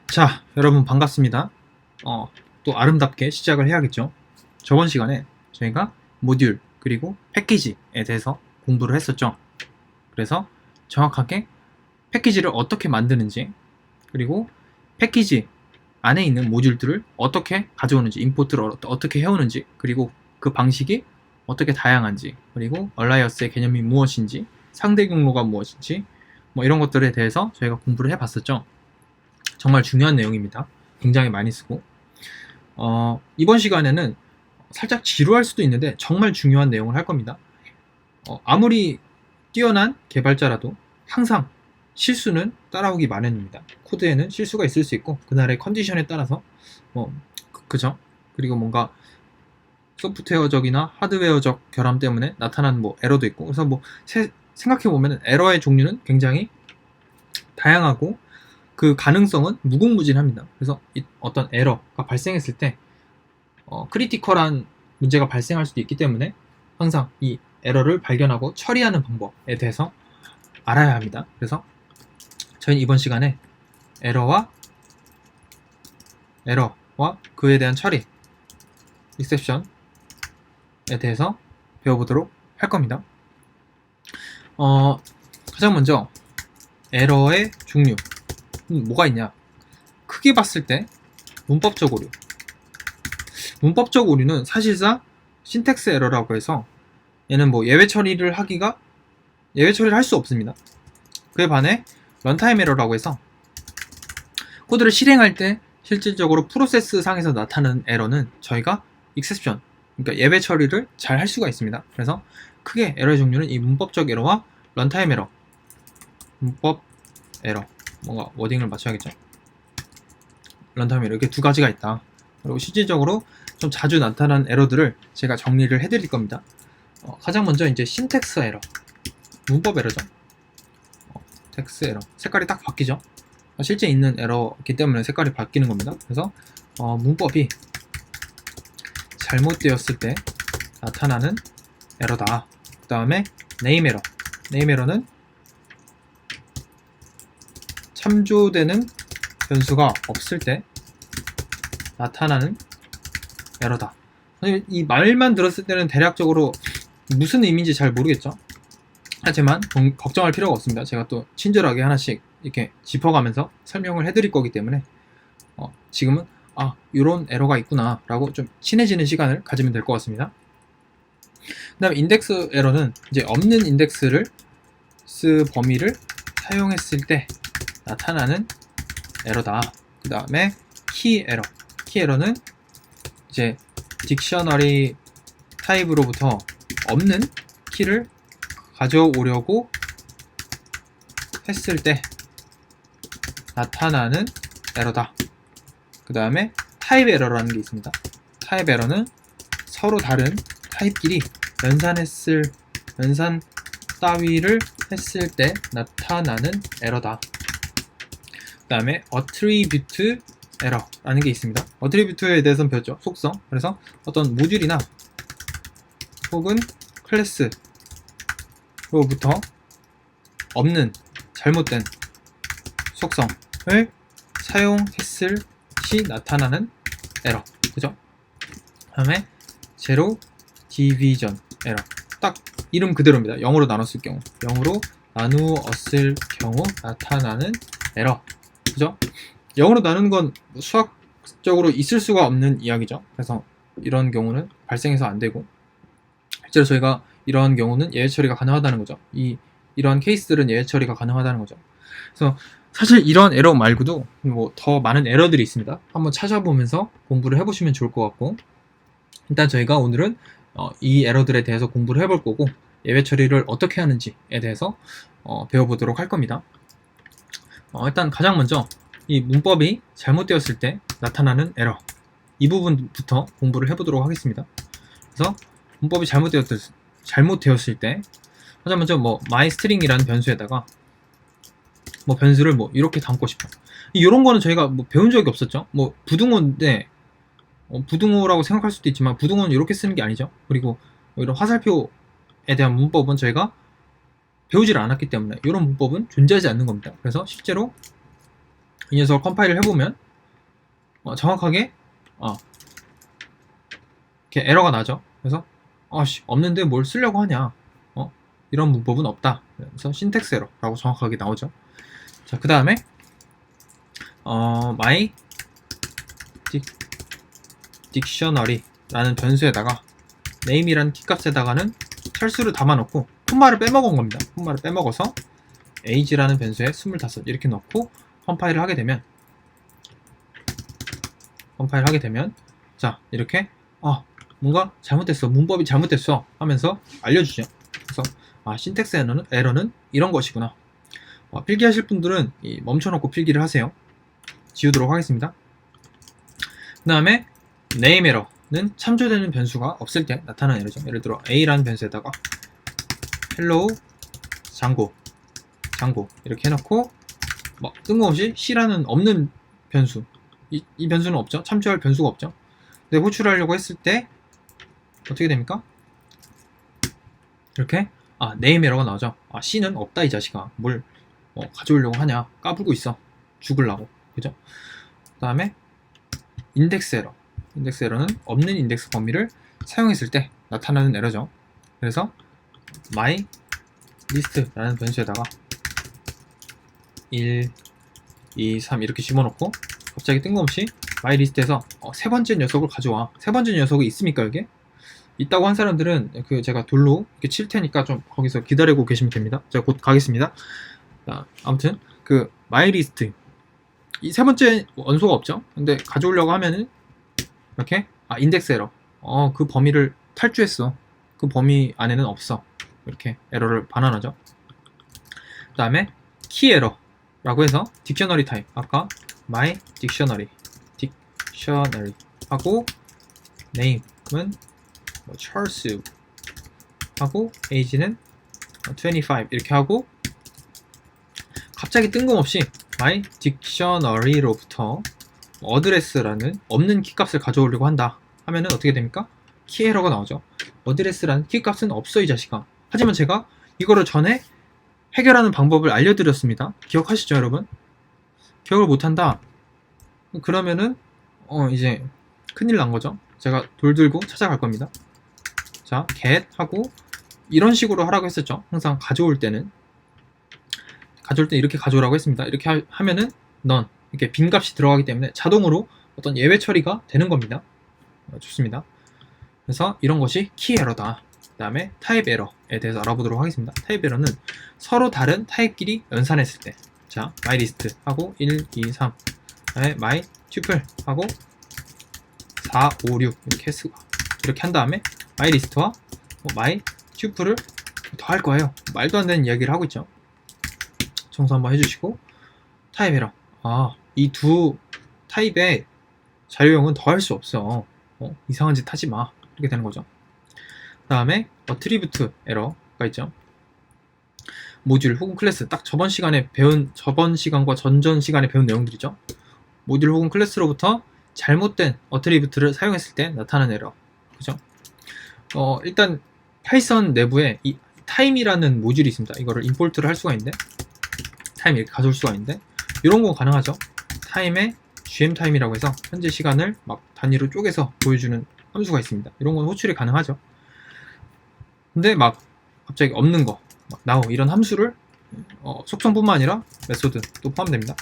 자, 여러분 반갑습니다. 또 아름답게 시작을 해야겠죠. 저번 시간에 저희가 모듈 그리고 패키지에 대해서 공부를 했었죠. 그래서 정확하게 패키지를 어떻게 만드는지, 그리고 패키지 안에 있는 모듈들을 어떻게 가져오는지, 임포트를 어떻게 해오는지, 그리고 그 방식이 어떻게 다양한지, 그리고 얼라이어스의 개념이 무엇인지, 상대 경로가 무엇인지, 뭐 이런 것들에 대해서 저희가 공부를 해봤었죠. 정말 중요한 내용입니다. 굉장히 많이 쓰고, 이번 시간에는 살짝 지루할 수도 있는데 정말 중요한 내용을 할 겁니다. 아무리 뛰어난 개발자라도 항상 실수는 따라오기 마련입니다. 코드에는 실수가 있을 수 있고, 그날의 컨디션에 따라서 그죠? 그리고 뭔가 소프트웨어적이나 하드웨어적 결함 때문에 나타난 에러도 있고, 그래서 생각해 보면 에러의 종류는 굉장히 다양하고 그 가능성은 무궁무진합니다. 그래서 어떤 에러가 발생했을 때 크리티컬한 문제가 발생할 수도 있기 때문에 항상 이 에러를 발견하고 처리하는 방법에 대해서 알아야 합니다. 그래서 저희는 이번 시간에 에러와 그에 대한 처리, 익셉션에 대해서 배워보도록 할 겁니다. 가장 먼저 에러의 종류 뭐가 있냐? 크게 봤을 때 문법적 오류. 문법적 오류는 사실상 신텍스 에러라고 해서 얘는 예외 처리를 할 수 없습니다. 그에 반해 런타임 에러라고 해서 코드를 실행할 때 실질적으로 프로세스 상에서 나타나는 에러는 저희가 익셉션, 그러니까 예외 처리를 잘 할 수가 있습니다. 그래서 크게 에러의 종류는 이 문법적 에러와 런타임 에러, 문법 에러, 뭔가 워딩을 맞춰야겠죠. 런타임 에러, 이렇게 두 가지가 있다. 그리고 실질적으로 좀 자주 나타나는 에러들을 제가 정리를 해드릴 겁니다. 가장 먼저 이제 신텍스 에러, 문법 에러죠. 텍스 에러, 색깔이 딱 바뀌죠. 실제 있는 에러이기 때문에 색깔이 바뀌는 겁니다. 그래서 문법이 잘못되었을 때 나타나는 에러다. 그 다음에 네임 에러, 네임 에러는 참조되는 변수가 없을 때 나타나는 에러다. 이 말만 들었을 때는 대략적으로 무슨 의미인지 잘 모르겠죠. 하지만 걱정할 필요가 없습니다. 제가 또 친절하게 하나씩 이렇게 짚어가면서 설명을 해드릴 거기 때문에 지금은 이런 에러가 있구나 라고 좀 친해지는 시간을 가지면 될 것 같습니다. 그 다음에 인덱스 에러는 이제 없는 인덱스를 범위를 사용했을 때 나타나는 에러다. 그 다음에 키 에러, 키 에러는 이제 딕셔너리 타입으로부터 없는 키를 가져오려고 했을 때 나타나는 에러다. 그 다음에 타입 에러라는 게 있습니다. 타입 에러는 서로 다른 타입끼리 연산 따위를 했을 때 나타나는 에러다. 그 다음에 어트리뷰트 에러라는 게 있습니다. 어트리뷰트에 대해서는 배웠죠. 속성. 그래서 어떤 모듈이나 혹은 클래스로부터 없는 잘못된 속성을 사용했을 시 나타나는 에러. 그죠? 그 다음에 제로 디비전 에러. 딱 이름 그대로입니다. 0으로 나눴을 경우, 0으로 나누었을 경우 나타나는 에러. 그죠? 0으로 나누는 건 수학적으로 있을 수가 없는 이야기죠. 그래서 이런 경우는 발생해서 안 되고, 실제로 저희가 이러한 경우는 예외 처리가 가능하다는 거죠. 이러한 케이스들은 예외 처리가 가능하다는 거죠. 그래서 사실 이런 에러 말고도 더 많은 에러들이 있습니다. 한번 찾아보면서 공부를 해보시면 좋을 것 같고, 일단 저희가 오늘은 이 에러들에 대해서 공부를 해볼 거고, 예외 처리를 어떻게 하는지에 대해서 배워보도록 할 겁니다. 일단 가장 먼저 이 문법이 잘못되었을 때 나타나는 에러, 이 부분부터 공부를 해보도록 하겠습니다. 그래서 문법이 잘못되었을 때 가장 먼저 myString이라는 변수에다가 변수를 이렇게 담고 싶어. 이런 거는 저희가 배운 적이 없었죠. 부등호인데 부등호라고 생각할 수도 있지만 부등호는 이렇게 쓰는 게 아니죠. 그리고 이런 화살표에 대한 문법은 저희가 배우지를 않았기 때문에 이런 문법은 존재하지 않는 겁니다. 그래서 실제로 이 녀석을 컴파일을 해보면 정확하게 이렇게 에러가 나죠. 그래서 없는데 뭘 쓰려고 하냐, 이런 문법은 없다. 그래서 신텍스 에러라고 정확하게 나오죠. 자, 그 다음에 my dictionary라는 변수에다가 name이라는 키값에다가는 철수를 담아놓고 콤마를 빼먹은 겁니다. 콤마를 빼먹어서 age라는 변수에 25 이렇게 넣고 컴파일을 하게 되면 자, 이렇게 뭔가 잘못됐어, 문법이 잘못됐어 하면서 알려주죠. 그래서 신텍스 에러는 이런 것이구나. 필기하실 분들은 멈춰놓고 필기를 하세요. 지우도록 하겠습니다. 그 다음에 name 에러는 참조되는 변수가 없을 때 나타나는 에러죠. 예를 들어 a라는 변수에다가 hello 장고 이렇게 해놓고 뜬금없이 c라는 없는 변수, 이 변수는 없죠. 참조할 변수가 없죠. 근데 호출하려고 했을 때 어떻게 됩니까? 이렇게 name 에러가 나오죠. c는 없다, 이 자식아. 뭘 가져오려고 하냐, 까불고 있어, 죽을라고. 그죠? 그 다음에 인덱스 에러는 없는 인덱스 범위를 사용했을 때 나타나는 에러죠. 그래서 my list라는 변수에다가 1, 2, 3 이렇게 집어넣고 갑자기 뜬금없이 my list에서 세 번째 녀석을 가져와. 세 번째 녀석이 있습니까? 여기에? 있다고 한 사람들은 제가 돌로 이렇게 칠 테니까 좀 거기서 기다리고 계시면 됩니다. 제가 곧 가겠습니다. 자, 아무튼 my list, 이 세 번째 원소가 없죠. 근데 가져오려고 하면은 이렇게 인덱스 에러, 그 범위를 탈주했어, 그 범위 안에는 없어, 이렇게 에러를 반환하죠. 그 다음에 키 에러라고 해서 딕셔너리 타입, 아까 my dictionary 하고 name은 찰스 하고 age는 25 이렇게 하고 갑자기 뜬금없이 my dictionary로부터 어드레스라는 없는 키값을 가져오려고 한다 하면은 어떻게 됩니까? 키 에러가 나오죠. 어드레스라는 키값은 없어, 이 자식아. 하지만 제가 이거를 전에 해결하는 방법을 알려드렸습니다. 기억하시죠, 여러분? 기억을 못한다 그러면은 이제 큰일 난 거죠. 제가 돌 들고 찾아갈 겁니다. 자, get 하고 이런 식으로 하라고 했었죠. 항상 가져올 때 이렇게 가져오라고 했습니다. 이렇게 하면은 none, 이렇게 빈 값이 들어가기 때문에 자동으로 어떤 예외 처리가 되는 겁니다. 좋습니다. 그래서 이런 것이 키 에러다. 그 다음에 타입 에러에 대해서 알아보도록 하겠습니다. 타입 에러는 서로 다른 타입끼리 연산했을 때, 자, my list 하고 1, 2, 3, 그다음에 my tuple 하고 4, 5, 6 이렇게 한 다음에 my list와 my tuple을 더할 거예요. 말도 안 되는 이야기를 하고 있죠. 청소 한번 해주시고, 타입 에러, 이 두 타입의 자료형은 더할 수 없어. 이상한 짓 하지 마. 이렇게 되는 거죠. 그 다음에 어트리뷰트 에러가 있죠. 모듈 혹은 클래스, 딱 저번 시간과 전전 시간에 배운 내용들이죠. 모듈 혹은 클래스로부터 잘못된 어트리뷰트를 사용했을 때 나타나는 에러. 그죠? 일단 파이썬 내부에 이 타임이라는 모듈이 있습니다. 이거를 임포트를 할 수가 있는데, 타임 이렇게 가져올 수가 있는데, 이런 거 가능하죠. 타임에 gm타임이라고 해서 현재 시간을 막 단위로 쪼개서 보여주는 함수가 있습니다. 이런 건 호출이 가능하죠. 근데 막 갑자기 없는 거, 막 now 이런 함수를 속성뿐만 아니라 메소드도 포함됩니다.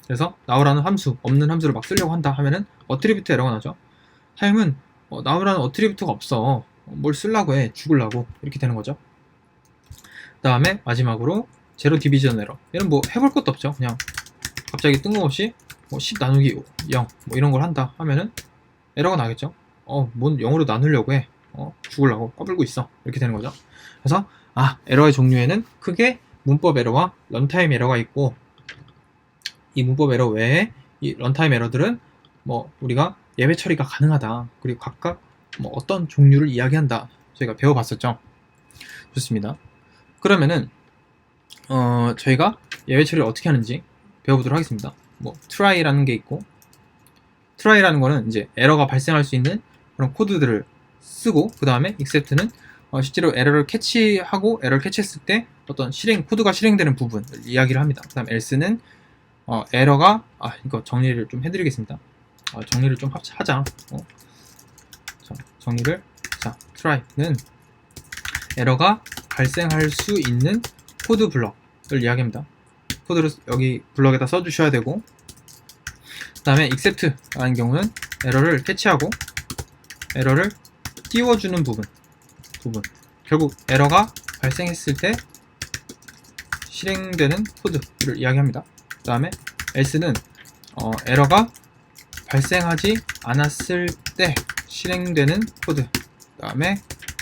그래서 now라는 함수, 없는 함수를 막 쓰려고 한다 하면은 어트리뷰트 에러가 나죠. 타임은 now라는 어트리뷰트가 없어, 뭘 쓰려고 해, 죽으려고, 이렇게 되는 거죠. 그 다음에 마지막으로 제로 디비전 에러. 얘는 뭐 해볼 것도 없죠. 그냥 갑자기 뜬금없이 10 나누기 0 이런 걸 한다 하면은 에러가 나겠죠. 뭔 0으로 나누려고 해, 죽으려고 까불고 있어, 이렇게 되는 거죠. 그래서 에러의 종류에는 크게 문법 에러와 런타임 에러가 있고, 이 문법 에러 외에 이 런타임 에러들은 우리가 예외 처리가 가능하다, 그리고 각각 어떤 종류를 이야기한다, 저희가 배워봤었죠. 좋습니다. 그러면은 저희가 예외 처리를 어떻게 하는지 배워보도록 하겠습니다. try라는 게 있고, try라는 거는 이제 에러가 발생할 수 있는 그런 코드들을 쓰고, 그 다음에 except는 실제로 에러를 캐치하고 에러를 캐치했을 때 어떤 코드가 실행되는 부분을 이야기를 합니다. 그 다음 else는 에러가 이거 정리를 좀 해드리겠습니다. 정리를 좀 하자. 자, 정리를 try는 에러가 발생할 수 있는 코드 블럭을 이야기합니다. 코드를 여기 블럭에다 써주셔야 되고, 그 다음에 except라는 경우는 에러를 캐치하고 에러를 띄워주는 부분. 결국 에러가 발생했을 때 실행되는 코드를 이야기합니다. 그 다음에 else는 에러가 발생하지 않았을 때 실행되는 코드. 그 다음에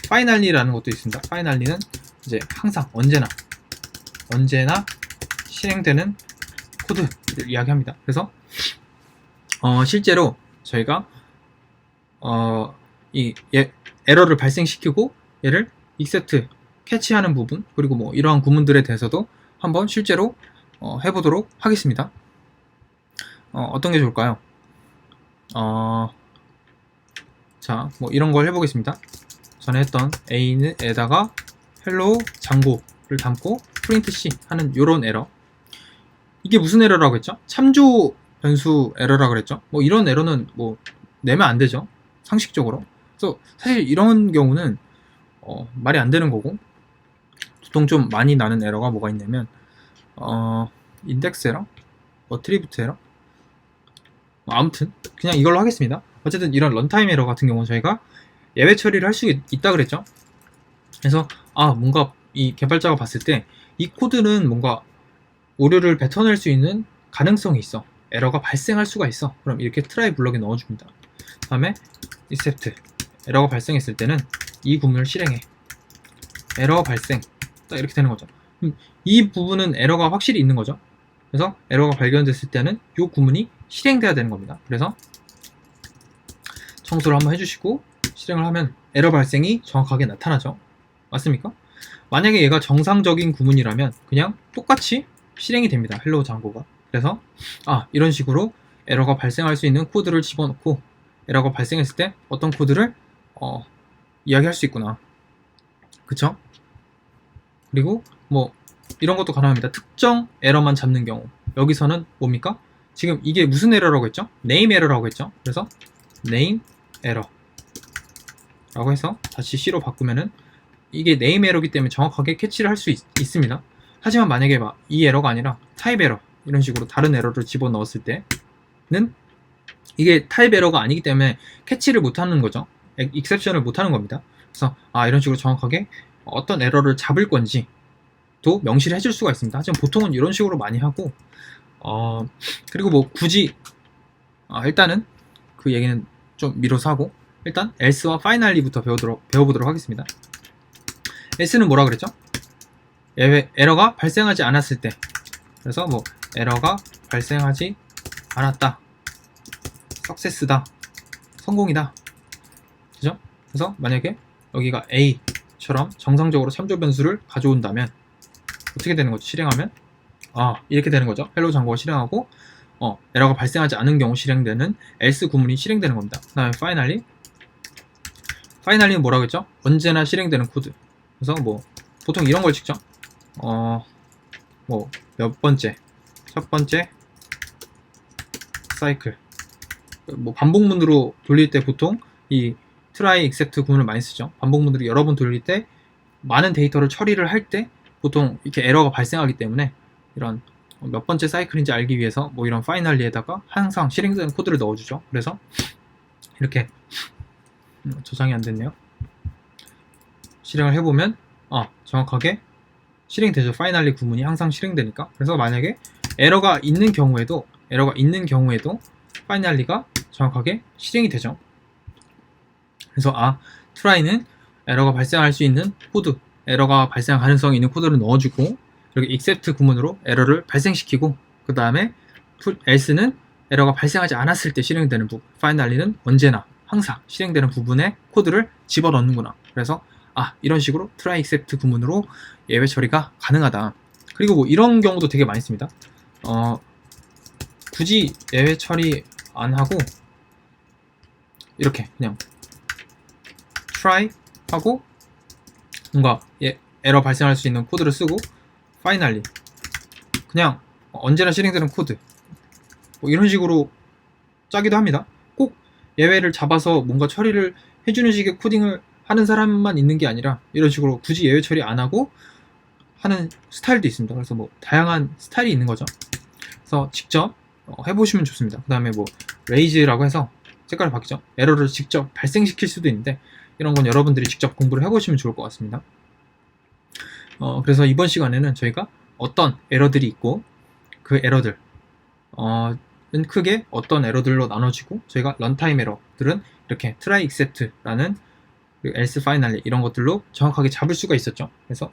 finally라는 것도 있습니다. finally는 이제 항상 언제나 실행되는 코드를 이야기합니다. 그래서 실제로 저희가 에러를 발생시키고 얘를 except 캐치하는 부분, 그리고 뭐 이러한 구문들에 대해서도 한번 실제로 해보도록 하겠습니다. 어떤 게 좋을까요? 자, 뭐 이런 걸 해보겠습니다. 전에 했던 A에다가 hello 장고를 담고 print C 하는 요런 에러. 이게 무슨 에러라고 했죠? 참조 변수 에러라고 그랬죠? 뭐 이런 에러는 뭐 내면 안 되죠, 상식적으로. 그래서 사실 이런 경우는 말이 안 되는 거고, 보통 좀 많이 나는 에러가 뭐가 있냐면 인덱스 에러, 어트리뷰트 에러, 아무튼 그냥 이걸로 하겠습니다. 어쨌든 이런 런타임 에러 같은 경우는 저희가 예외 처리를 할 수 있다 그랬죠. 그래서 뭔가 이 개발자가 봤을 때 이 코드는 뭔가 오류를 뱉어낼 수 있는 가능성이 있어, 에러가 발생할 수가 있어, 그럼 이렇게 트라이 블럭에 넣어줍니다. 그 다음에 except 에러가 발생했을 때는 이 구문을 실행해. 에러 발생, 딱 이렇게 되는 거죠. 이 부분은 에러가 확실히 있는 거죠. 그래서 에러가 발견됐을 때는 이 구문이 실행돼야 되는 겁니다. 그래서 청소를 한번 해주시고 실행을 하면 에러 발생이 정확하게 나타나죠. 맞습니까? 만약에 얘가 정상적인 구문이라면 그냥 똑같이 실행이 됩니다, 헬로우 장고가. 그래서 이런 식으로 에러가 발생할 수 있는 코드를 집어넣고 에러가 발생했을 때 어떤 코드를 이야기할 수 있구나, 그쵸? 그리고 뭐 이런 것도 가능합니다. 특정 에러만 잡는 경우, 여기서는 뭡니까? 지금 이게 무슨 에러라고 했죠? name 에러라고 했죠? 그래서 name 에러 라고 해서 다시 C로 바꾸면은 이게 name 에러기 때문에 정확하게 캐치를 할 수 있습니다. 하지만 만약에 이 에러가 아니라 type 에러, 이런 식으로 다른 에러를 집어넣었을 때는 이게 타입 에러가 아니기 때문에 캐치를 못하는 거죠. 익셉션을 못하는 겁니다. 그래서 이런 식으로 정확하게 어떤 에러를 잡을 건지 도 명시를 해줄 수가 있습니다. 하지만 보통은 이런 식으로 많이 하고, 그리고 뭐 굳이 일단은 그 얘기는 좀 미뤄서 하고, 일단 else와 finally부터 배워보도록 하겠습니다. else는 뭐라 그랬죠? 에러가 발생하지 않았을 때. 그래서 뭐 에러가 발생하지 않았다, success다, 성공이다, 그죠? 그래서 만약에 여기가 A처럼 정상적으로 참조 변수를 가져온다면 어떻게 되는 거죠? 실행하면 이렇게 되는 거죠. 헬로 장고가 실행하고 에러가 발생하지 않은 경우 실행되는 else 구문이 실행되는 겁니다. 그 다음에 finally는 뭐라고 했죠? 언제나 실행되는 코드. 그래서 뭐 보통 이런 걸 찍죠. 뭐 몇 번째, 첫 번째 사이클, 뭐 반복문으로 돌릴 때 보통 이 try except 구문을 많이 쓰죠. 반복문으로 여러 번 돌릴 때 많은 데이터를 처리를 할 때 보통 이렇게 에러가 발생하기 때문에 이런 몇 번째 사이클인지 알기 위해서 뭐 이런 finally에다가 항상 실행되는 코드를 넣어주죠. 그래서 이렇게 저장이 안 됐네요. 실행을 해보면 정확하게 실행되죠. finally 구문이 항상 실행되니까. 그래서 만약에 에러가 있는 경우에도 finally가 정확하게 실행이 되죠. 그래서 try는 에러가 발생할 수 있는 코드, 에러가 발생할 가능성이 있는 코드를 넣어주고, 이렇게 except 구문으로 에러를 발생시키고, 그 다음에 else는 에러가 발생하지 않았을 때 실행되는 부분, finally는 언제나 항상 실행되는 부분에 코드를 집어넣는구나. 그래서 이런 식으로 try except 구문으로 예외 처리가 가능하다. 그리고 뭐 이런 경우도 되게 많이 씁니다. 굳이 예외 처리 안 하고 이렇게 그냥 try 하고 뭔가 에러 발생할 수 있는 코드를 쓰고 finally 그냥 언제나 실행되는 코드 뭐 이런 식으로 짜기도 합니다. 꼭 예외를 잡아서 뭔가 처리를 해주는 식의 코딩을 하는 사람만 있는 게 아니라 이런 식으로 굳이 예외 처리 안 하고 하는 스타일도 있습니다. 그래서 뭐 다양한 스타일이 있는 거죠. 그래서 직접 해보시면 좋습니다. 그 다음에 뭐 raise라고 해서 색깔이 바뀌죠. 에러를 직접 발생시킬 수도 있는데 이런 건 여러분들이 직접 공부를 해보시면 좋을 것 같습니다. 그래서 이번 시간에는 저희가 어떤 에러들이 있고 그 에러들 은 크게 어떤 에러들로 나눠지고 저희가 런타임 에러들은 이렇게 try except라는 else finally 이런 것들로 정확하게 잡을 수가 있었죠. 그래서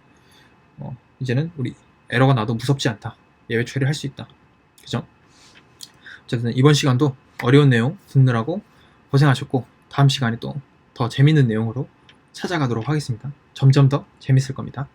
이제는 우리 에러가 나도 무섭지 않다. 예외 처리할 수 있다. 그죠? 어쨌든 이번 시간도 어려운 내용 듣느라고 고생하셨고 다음 시간에 또 더 재밌는 내용으로 찾아가도록 하겠습니다. 점점 더 재밌을 겁니다.